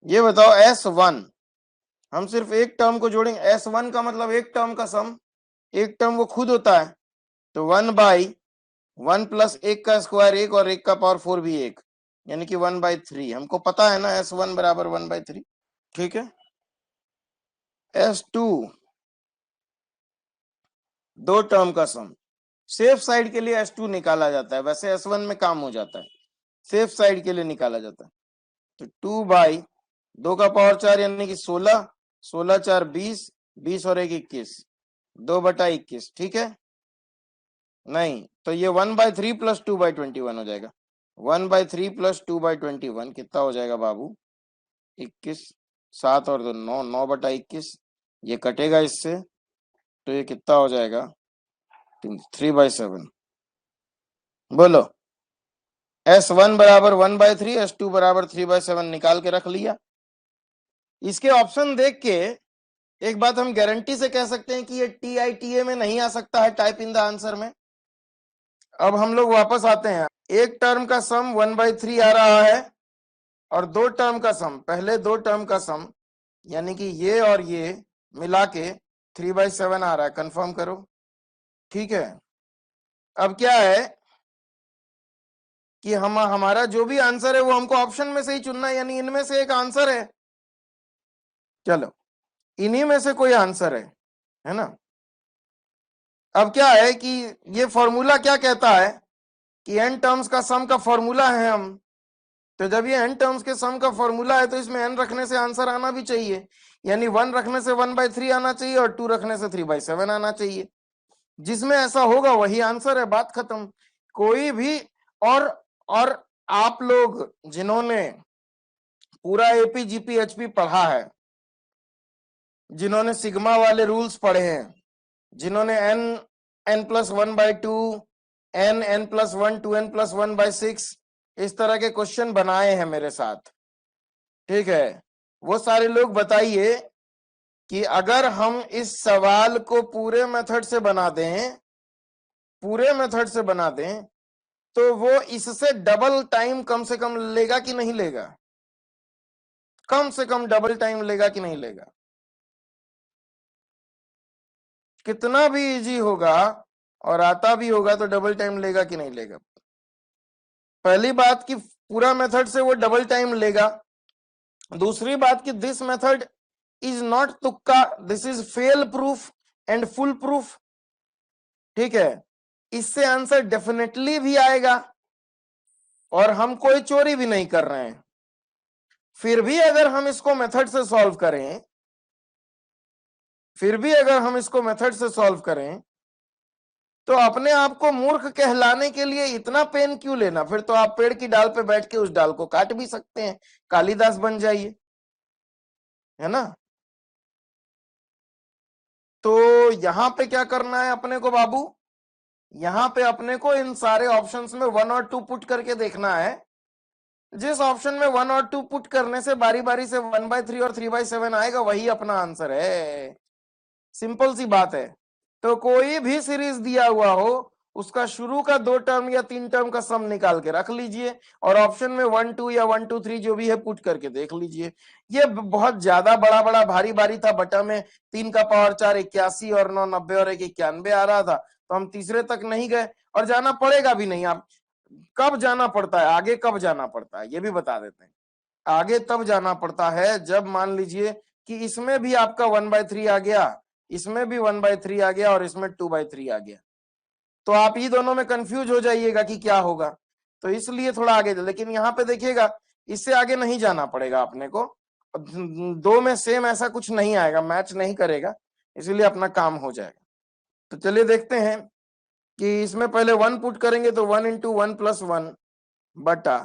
ये बताओ S1, हम सिर्फ एक टर्म को जोड़ेंगे। S1 का मतलब एक टर्म का सम, एक टर्म वो खुद होता है, तो 1/1 प्लस एक का स्क्वायर एक और एक का पावर 4 भी एक, यानी कि 1/3। हमको पता है ना S1 बराबर 1/3। ठीक है। S2 दो टर्म का सम, सेफ साइड के लिए S2 निकाला जाता है, वैसे S1 में काम हो जाता है, सेफ साइड के लिए निकाला जाता है। तो 2/2 का पावर 4 यानी कि 16, 16 4 20, 20 और 1 21, 2/21। ठीक है। नहीं तो ये 1/3 प्लस 2/21 हो जाएगा। 1/3 प्लस 2/21 कितना हो जाएगा बाबू? 21। 7 और 2 9, 9/21। ये कटेगा इससे, तो ये कितना हो जाएगा? 3/7। बोलो। S1 बराबर 1/3, S2 बराबर 3/7 निकाल के रख लिया। इसके ऑप्शन देख के एक बात हम गारंटी से कह सकते हैं कि ये TITA में नहीं आ सकता है, टाइप इन द आंसर में। अब हम लोग वापस आते हैं। एक टर्म का सम 1/3 आ रहा है और दो टर्म का सम, पहले दो टर्म का सम यानी कि ये और ये मिला के 3/7 आ रहा है। कंफर्म करो। ठीक है। अब क्या है कि हमारा जो भी आंसर है वो हमको ऑप्शन में से ही चुनना है, यानी इनमें से एक आंसर है। चलो इन्हीं में से कोई आंसर है ना। अब क्या है कि ये फॉर्मूला क्या कहता है कि n टर्म्स का सम का फॉर्मूला है हम, तो जब ये n टर्म्स के सम का फॉर्मूला है तो इसमें n रखने से आंसर आना भी चाहिए, यानी 1 रखने से 1/3 आना चाहिए और 2 रखने से 3/7 आना चाहिए। जिसमें ऐसा होगा वही आंसर है, बात खत्म। कोई भी और आप लोग जिन्होंने पूरा AP GP HP पढ़ा है, जिन्होंने सिग्मा वाले रूल्स पढ़े हैं, जिन्होंने n+1/2, n+1, 2n+1/6 इस तरह के क्वेश्चन बनाए हैं मेरे साथ, ठीक है, वो सारे लोग बताइए कि अगर हम इस सवाल को पूरे मेथड से बना दें, पूरे मेथड से बना दें, तो वो इससे डबल टाइम कम से कम लेगा कि नहीं लेगा? कम से कम डबल टाइम लेगा कि नहीं लेगा? कितना भी इजी होगा और आता भी होगा तो डबल टाइम लेगा कि नहीं लेगा? पहली बात कि पूरा मेथड से वो डबल टाइम लेगा। दूसरी बात कि दिस मेथड इज नॉट तुक्का, this is fail proof and full proof. ठीक है, इससे आंसर डेफिनेटली भी आएगा और हम कोई चोरी भी नहीं कर रहे हैं। फिर भी अगर हम इसको मेथड से सॉल्व करें, फिर भी अगर हम इसको मेथड से सॉल्व करें तो अपने आप को मूर्ख कहलाने के लिए इतना पेन क्यों लेना? फिर तो आप पेड़ की डाल पे बैठ के उस डाल को काट भी सकते हैं, कालिदास बन जाइए, है ना। तो यहां पे क्या करना है अपने को बाबू? यहां पे अपने को इन सारे ऑप्शंस में 1 और 2 पुट करके देखना है। जिस ऑप्शन में 1 और 2 पुट करने से बारी बारी से 1/3 और 3/7 आएगा वही अपना आंसर है। सिंपल सी बात है। तो कोई भी सीरीज दिया हुआ हो उसका शुरू का 2 टर्म या 3 टर्म का सम निकाल के रख लीजिए और ऑप्शन में 1 2 या 1 2 3 जो भी है पुट करके देख लीजिए। ये बहुत ज्यादा बड़ा बड़ा भारी भारी था, बटा में 3 का पावर 4 81 और 9 90 और 1 91 आ रहा था, तो हम तीसरे तक नहीं गए और जाना पड़ेगा भी नहीं। आप कब जाना पड़ता है आगे, कब जाना पड़ता है ये भी बता देते हैं। आगे तब जाना पड़ता है जब मान लीजिए कि इसमें भी आपका 1/3 आ गया, इसमें भी 1/3 आ गया और इसमें 2/3 आ गया, तो आप ये दोनों में कंफ्यूज हो जाइएगा कि क्या होगा, तो इसलिए थोड़ा आगे। लेकिन यहाँ पे देखिएगा इससे आगे नहीं जाना पड़ेगा अपने को, दो में सेम ऐसा कुछ नहीं आएगा, मैच नहीं करेगा, इसलिए अपना काम हो जाएगा। तो चलिए देखते हैं कि इसमें पहले 1 पुट करेंगे तो 1 × 1 + 1 बटा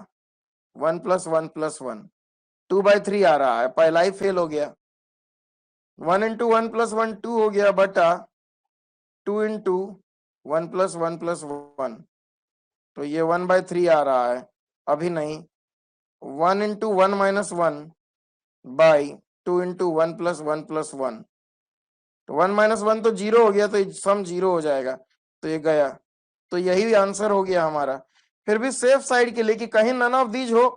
1 + 1 + 1, 2/3 आ रहा है, पहला ही फेल हो गया। 1 × 1 + 1 2 हो गया बटा 2 × 1 + 1 + 1, तो ये 1/3 आ रहा है, अभी नहीं। 1 × 1 - 1 बाई 2 × 1 + 1 + 1, तो 1 - 1 तो 0 हो गया, तो सम 0 हो जाएगा, तो ये गया, तो यही आंसर हो गया हमारा। फिर भी सेफ साइड के लिए कि कहीं नन ऑफ दीज हो,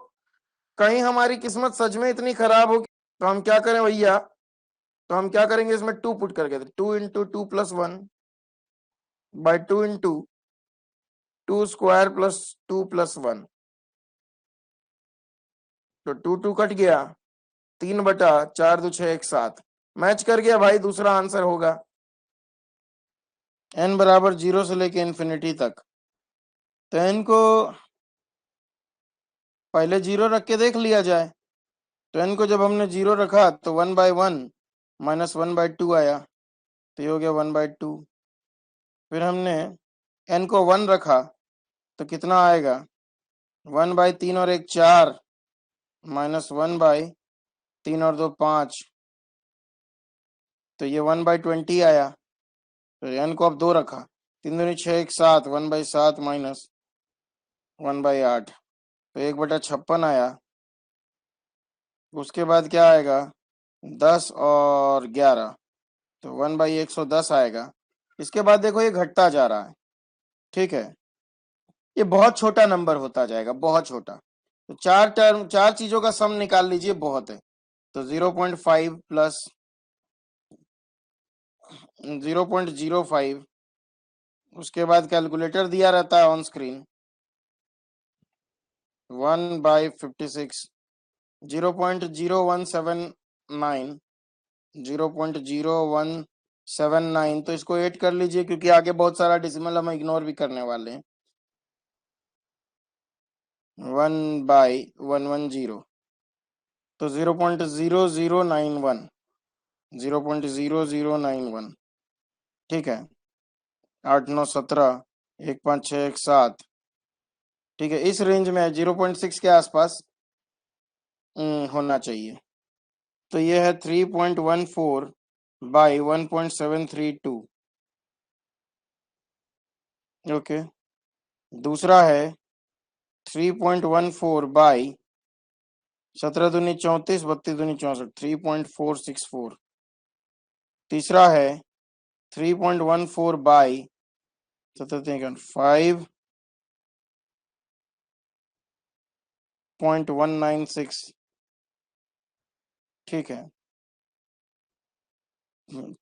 कहीं हमारी किस्मत सच में इतनी खराब होगी तो हम क्या करें भैया, तो हम क्या करेंगे, इसमें 2 पुट करके, 2 into 2 plus 1 by 2 into 2 square plus 2 plus 1, तो 2 2 कट गया, 3/4 2 6 1 7, मैच कर गया भाई, दूसरा आंसर होगा। n बराबर 0 से लेके इन्फिनिटी तक, तो n को पहले 0 रख के देख लिया जाए। तो n को जब हमने 0 रखा तो 1/1 माइनस 1/2 आया, तो ये हो गया 1/2। फिर हमने n को 1 रखा तो कितना आएगा, 1/3 और 1 4 माइनस 1/3 और 2 5, तो ये 1/20 आया। तो n को अब 2 रखा, 3 दूनी 6 1 7, 1/7 माइनस 1/8, तो 1/56 आया। उसके बाद क्या आएगा, 10 और 11, तो 1/110 आएगा। इसके बाद देखो ये घटता जा रहा है, ठीक है, ये बहुत छोटा नंबर होता जाएगा, बहुत छोटा। तो चार चीजों का सम निकाल लीजिए, बहुत है। तो 0.5 प्लस 0.05, उसके बाद कैलकुलेटर दिया रहता है ऑन स्क्रीन, 1/56, 0.0179, 0.0179, तो इसको 8 कर लीजिए क्योंकि आगे बहुत सारा डिसिमल हम इग्नोर भी करने वाले हैं। 1/110, तो 0.0091, 0.0091, ठीक है, 8 9 17, 1 5 6 1 7, ठीक है, इस रेंज में 0.6 के आसपास होना चाहिए। तो ये है 3.14 बाई 1.732, ओके। दूसरा है 3.14 बाई 17 दूनी 34, 32 दूनी 64, 3.464। तीसरा है 3.14 बाई 5.196, ठीक है।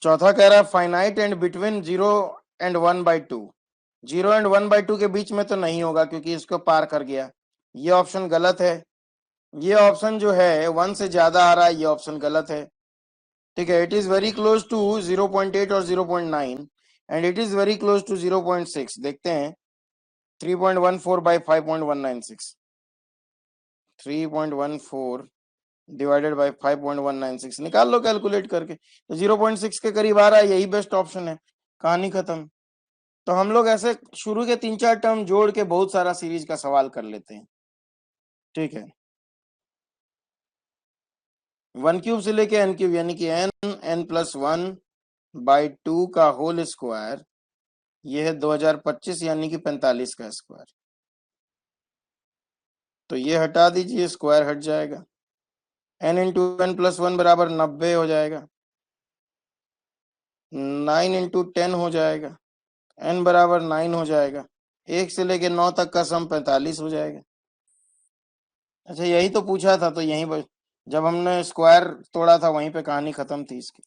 चौथा कह रहा है finite and between 0 and 1/2, 0 and 1/2 के बीच में तो नहीं होगा क्योंकि इसको पार कर गया, ये ऑप्शन गलत है। ये ऑप्शन जो है 1 से ज्यादा आ रहा है, ये ऑप्शन गलत है, ठीक है। It is very close to 0.8 और 0.9 and it is very close to 0.6। देखते हैं 3.14 बाई 5.196, 3.14 डिवाइडेड बाई 5.196, निकाल लो कैलकुलेट करके, तो 0.6 के करीब आ रहा है, यही बेस्ट ऑप्शन है, कहानी खत्म। तो हम लोग ऐसे शुरू के 3 4 टर्म जोड़ के बहुत सारा सीरीज का सवाल कर लेते हैं, ठीक है। 1³ से लेके n³ यानी कि n+1/2 का होल स्क्वायर, ये है 2025 यानी कि 45 का स्क्वायर, तो ये हटा दीजिए, स्क्वायर हट जाएगा, n इंटू n+1 बराबर 90 हो जाएगा, 9 इंटू 10 हो जाएगा, n बराबर 9 हो जाएगा, 1 से लेके 9 तक का सम 45 हो जाएगा। अच्छा यही तो पूछा था, तो यहीं जब हमने स्क्वायर तोड़ा था वहीं पे कहानी खत्म थी इसकी।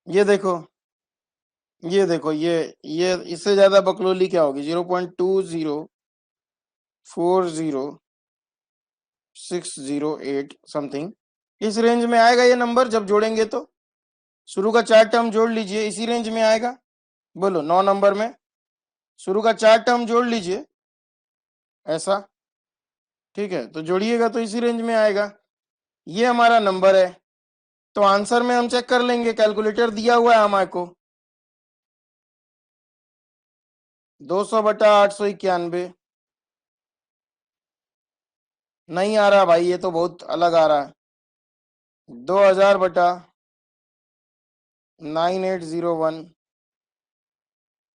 ये देखो, ये देखो, ये इससे ज्यादा बकलोली क्या होगी, 0.2040608 समथिंग, इस रेंज में आएगा ये नंबर जब जोड़ेंगे तो। शुरू का 4 टर्म जोड़ लीजिए, इसी रेंज में आएगा, बोलो 9 नंबर में शुरू का 4 टर्म जोड़ लीजिए ऐसा, ठीक है, तो जोड़िएगा तो इसी रेंज में आएगा, ये हमारा नंबर है। तो आंसर में हम चेक कर लेंगे, कैलकुलेटर दिया हुआ है हमारे को, 200/891, नहीं आ रहा भाई, ये तो बहुत अलग आ रहा है, 2000/9801,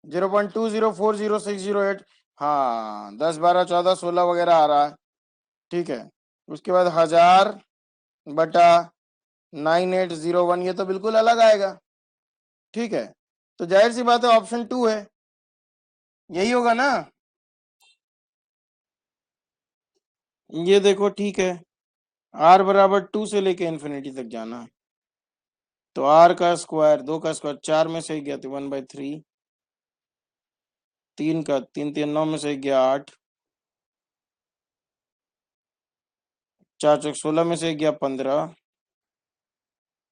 0.2040608, हाँ 10 12 14 16 वगैरह आ रहा है, ठीक है। उसके बाद 1000/9801, ये तो बिल्कुल अलग आएगा, ठीक है। तो जाहिर सी बात है ऑप्शन 2 है, यही होगा ना। ये देखो ठीक है, r बराबर 2 से लेके इन्फिनिटी तक जाना है, तो r का स्क्वायर 2 का स्क्वायर 4 में से गया तो 1/3, 3 का 3 3 9 में से गया 8, 4 चौक 16 में से गया 15,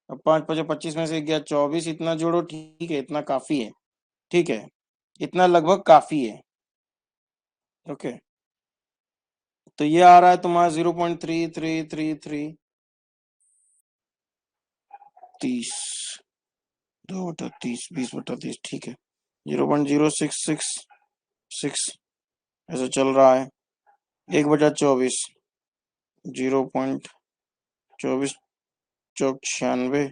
अब 5 5 25 में से गया 24, इतना जोड़ो ठीक है, इतना काफी है, ठीक है, इतना लगभग काफी है। ओके, तो ये आ रहा है तुम्हारा 0.3333 30, 2/30 20/30, ठीक है, 0.0666 ऐसा चल रहा है, 1/24, 0.24 चौक 96,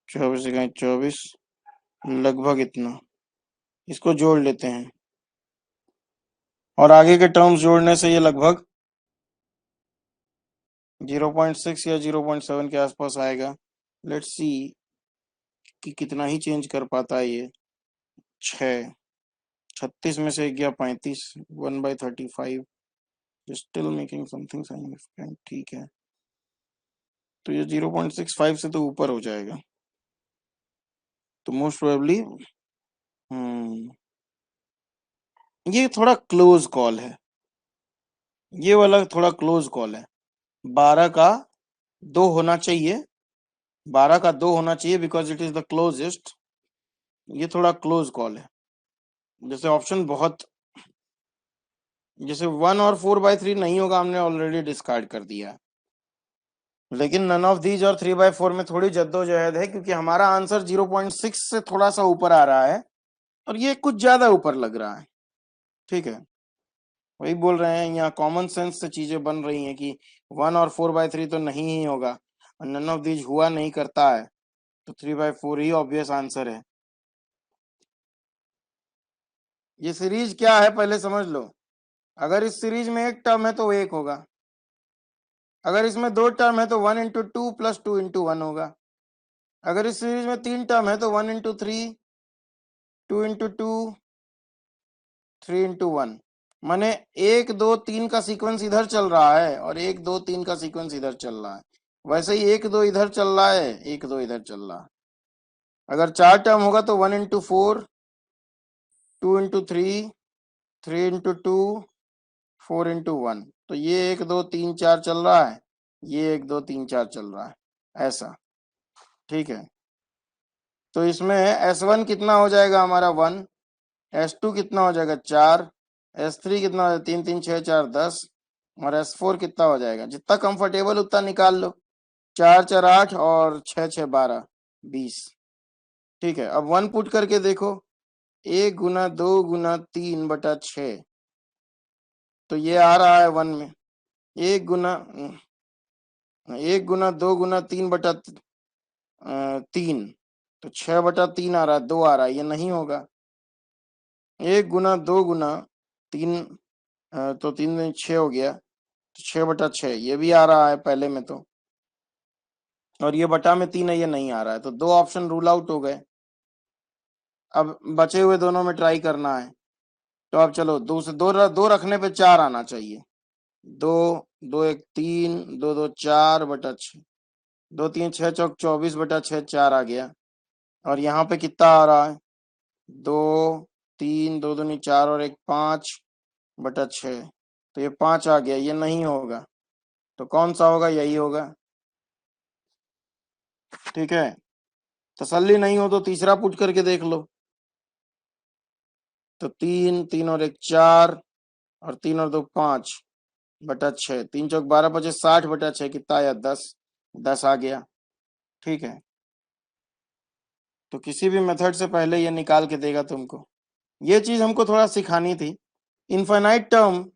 24 लगभग इतना, इसको जोड़ लेते हैं और आगे के टर्म्स जोड़ने से ये लगभग 0.6 या 0.7 के आसपास आएगा। लेट्स सी कि कितना ही चेंज कर पाता है ये। 36 में से गया 35, 1/35, स्टिल मेकिंग समथिंग सिग्निफिकेंट, ठीक है, तो ये 0.65 से तो ऊपर हो जाएगा, तो मोस्ट प्रोबेबली ये थोड़ा क्लोज कॉल है, ये वाला थोड़ा क्लोज कॉल है। 12 का 2 होना चाहिए, 12 का 2 होना चाहिए because it is the closest, ये थोड़ा क्लोज कॉल है। जैसे ऑप्शन बहुत, जैसे 1 और 4/3 नहीं होगा, हमने ऑलरेडी डिस्कार्ड कर दिया, लेकिन नन ऑफ दीज और 3/4 में थोड़ी जद्दोजहद है क्योंकि हमारा आंसर 0.6 से थोड़ा सा ऊपर आ रहा है और ये कुछ ज्यादा ऊपर लग रहा है, ठीक है, वही बोल रहे हैं, यहाँ कॉमन सेंस से चीजें बन रही हैं कि 1 और 4/3 तो नहीं ही होगा और नन ऑफ दीज हुआ नहीं करता है, तो 3/4 ही ऑब्वियस आंसर है। ये सीरीज क्या है पहले समझ लो, अगर इस सीरीज में एक टर्म है तो एक होगा, अगर इसमें दो टर्म है तो 1 × 2 + 2 × 1 होगा, अगर इस सीरीज में 3 टर्म है तो 1 × 3, 2 × 2, 3 × 1, माने 1 2 3 का सीक्वेंस इधर चल रहा है और 1 2 3 का सीक्वेंस इधर चल रहा है, वैसे ही 1 2 इधर चल रहा है, 1 2 इधर चल रहा है। अगर 4 टर्म होगा तो 1 × 4, 2 × 3, 3 × 2, 4 × 1, तो ये 1 2 3 4 चल रहा है, ये 1 2 3 4 चल रहा है, ऐसा, ठीक है। तो इसमें S1 कितना हो जाएगा हमारा 1, S2 कितना हो जाएगा 4, S3 कितना हो जाएगा 3 3 6 4 10, और S4 कितना हो जाएगा, जितना कंफर्टेबल उतना निकाल लो, 4 4 8 और 6 6 12 20, ठीक है। अब 1 पुट करके देखो, 1 × 2 × 3/6, तो ये आ रहा है 1 में, 1 × 2 × 3/3, तो 6/3 आ रहा है, 2 आ रहा है, ये नहीं होगा। 1 × 2 × 3, तो 3 में 6 हो गया, तो 6/6 ये भी आ रहा है पहले में तो, और ये बटा में 3 है, ये नहीं आ रहा है, तो 2 ऑप्शन रूल आउट हो गए। अब बचे हुए दोनों में ट्राई करना है, तो अब चलो 2 से 2 रखने पे 4 आना चाहिए, 2 2 1 3, 2 2 4/6, 2 3 6 चौक 24/6, 4 आ गया, और यहाँ पे कितना आ रहा है, 2 3 2 2 4 और 1 5/6, तो ये 5 आ गया, ये नहीं होगा, तो कौन सा होगा, यही होगा, ठीक है। तसल्ली नहीं हो तो तीसरा पुट करके देख लो, तो 3 3 और 1 4 और 3 और 2 5/6, 3 चौक 12 बचे 60/6, कितना आया 10, 10 आ गया, ठीक है। तो किसी भी मेथड से पहले ये निकाल के देगा तुमको, ये चीज हमको थोड़ा सिखानी थी। इनफाइनाइट टर्म,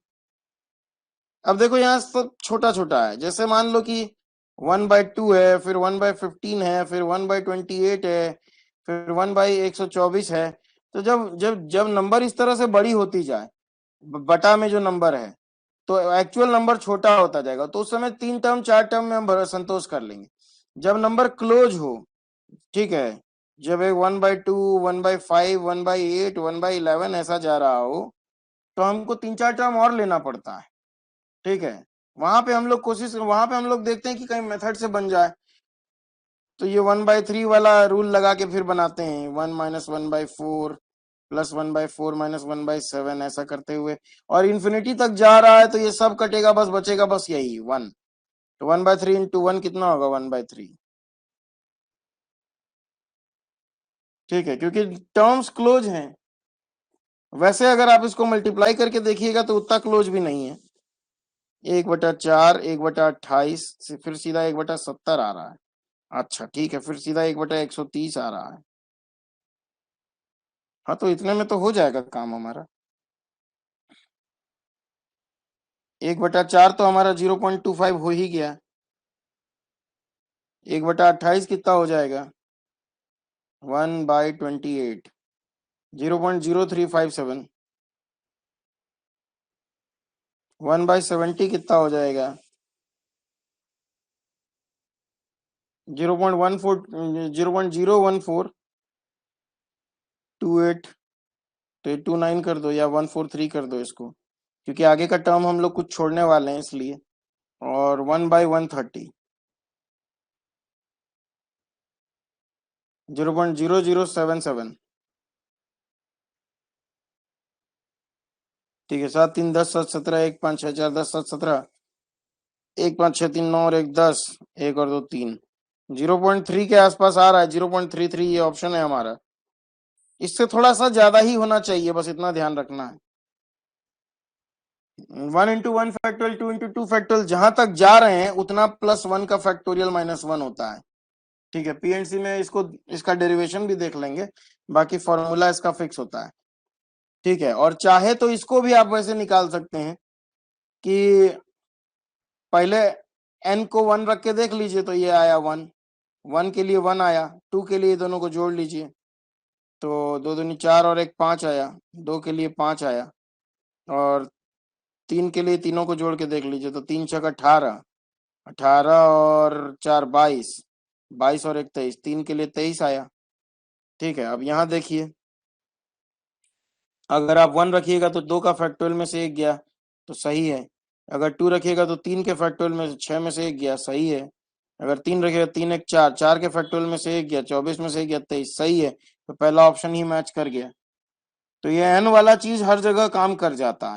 अब देखो यहाँ सब छोटा छोटा है, जैसे मान लो कि 1/2 है, फिर 1/15 है, फिर 1/28 है, फिर 1/124 है, तो जब जब जब नंबर इस तरह से बड़ी होती जाए, बटा में जो नंबर है, तो एक्चुअल नंबर छोटा होता जाएगा, तो उस समय 3 टर्म 4 टर्म में हम संतोष कर लेंगे। जब नंबर क्लोज हो, ठीक है, जब एक 1/2 1/5 1/8 1/11 ऐसा जा रहा हो, तो हमको 3-4 टर्म और लेना पड़ता है। ठीक है, वहां पे हम लोग देखते हैं कि कहीं मेथड से बन जाए। तो ये 1/3 वाला रूल लगा के फिर बनाते हैं, 1 - 1/4 प्लस 1/4 - 1/7 ऐसा करते हुए, और इन्फिनिटी तक जा रहा है तो ये सब कटेगा, बस बचेगा बस यही 1। तो 1/3 इंटू 1 कितना होगा? 1/3। ठीक है, क्योंकि टर्म्स क्लोज हैं। वैसे अगर आप इसको मल्टीप्लाई करके देखिएगा तो उतना क्लोज भी नहीं है। 1/4 1/28 फिर सीधा 1/70 आ रहा है। अच्छा ठीक है, फिर सीधा 1/130 आ रहा है। हाँ, तो इतने में तो हो जाएगा काम हमारा। 1/4 तो हमारा 0.25 हो ही गया। 1/28 कितना हो जाएगा? 1/28, 0.0357। 1/70 कितना हो जाएगा? 0.1428। तो ये 29 कर दो या 143 कर दो इसको, क्योंकि आगे का टर्म हम लोग कुछ छोड़ने वाले हैं इसलिए। और 1/130, 0.0077। ठीक है, 7 3 10 7 17, 1 5 6 4 10 7 17, 1 5 6 3 9 और 1 10, 1 और 2 3, 0.3 के आसपास आ रहा है। 0.33 ये ऑप्शन है हमारा। इससे थोड़ा सा ज्यादा ही होना चाहिए, बस इतना ध्यान रखना है। 1 × 1 फैक्टोरियल, 2 × 2 फैक्टोरियल, जहां तक जा रहे हैं उतना +1 का फैक्टोरियल -1 होता है। ठीक है, पीएनसी में इसका डेरिवेशन भी देख लेंगे, बाकी फॉर्मूला इसका फिक्स होता है। ठीक है, और चाहे तो इसको भी आप वैसे निकाल सकते हैं कि पहले n को 1 रख के देख लीजिए, तो ये आया 1, 1 के लिए 1 आया, 2 के लिए दोनों को जोड़ लीजिए, तो 2 दूनी 4 और 1 5 आया, 2 के लिए 5 आया, और 3 के लिए तीनों को जोड़ के देख लीजिए, तो 3 छक 18, 18 और 4 22, 22 और 1 23, 3 के लिए 23 आया। ठीक है, अब यहाँ देखिए, अगर आप 1 रखिएगा तो 2 का फैक्टोरियल में से 1 गया तो सही है। अगर 2 रखिएगा तो 3 के फैक्टोरियल में से 6 में से 1 गया, सही है। अगर 3 रखिएगा, 3 1 4, 4 के फैक्टोरियल में से 1 गया, 24 में से 1 गया 23, सही है। तो पहला ऑप्शन ही मैच कर गया। तो ये n वाला चीज हर जगह काम कर जाता है।